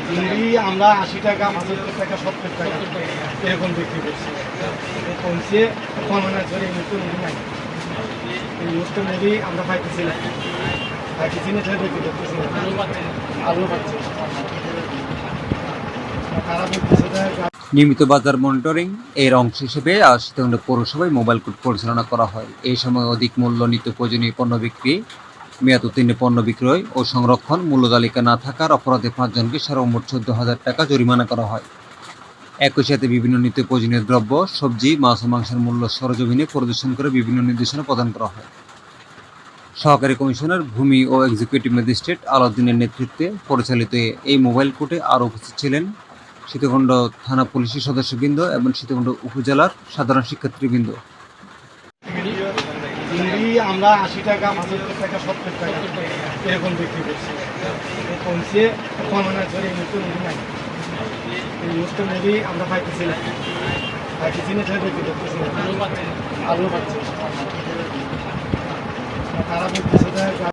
চিংড়ি আমরা 80 টাকা, 75 টাকা, 70 টাকা এরকম বিক্রি করছি। কমছে কমানোর ধরে এই মুহূর্তে মুড়ি নাই, এই মুহূর্তে মুড়ি আমরা পাইতেছি না, না ধরে বিক্রি করতেছি না। আলু পাচ্ছে খারাপ হচ্ছে। নিয়মিত বাজার মনিটরিং এর অংশ হিসেবে আজ সীতাকুণ্ড পৌরসভায় মোবাইল কোর্ট পরিচালনা করা হয়। এই সময় অধিক মূল্য নিত্য প্রয়োজনীয় পণ্য বিক্রি, মেয়াদ উত্তীর্ণ পণ্য বিক্রয় ও সংরক্ষণ, মূল্য তালিকা না থাকার অপরাধে 5 জনকে সর্বমোট 14,000 টাকা জরিমানা করা হয়। একই সাথে বিভিন্ন নিত্য প্রয়োজনীয় দ্রব্য, সবজি, মাছ ও মাংসের মূল্য সরজমিনে পরিদর্শন করে বিভিন্ন নির্দেশনা প্রদান করা হয়। সহকারী কমিশনার ভূমি ও এক্সিকিউটিভ ম্যাজিস্ট্রেট আলাউদ্দিনের নেতৃত্বে পরিচালিত এই মোবাইল কোর্টে আরও উপস্থিত ছিলেন সীতাকুণ্ড থানা পুলিশের সদস্যবৃন্দ এবং সীতাকুণ্ড উপজেলার সাধারণ শিক্ষার্থীবৃন্দ। চিংড়ি আমরা 80 টাকা, 75 টাকা, 70 টাকা এরকম বিক্রি করছি। কমছে কমানোর ধরে এই মুহূর্তে মুড়ি নাই, এই মুহূর্তে মুড়ি আমরা পাইতেছি না, ধরে বিক্রি করতেছি না। আলু পাচ্ছে খারাপ হচ্ছে।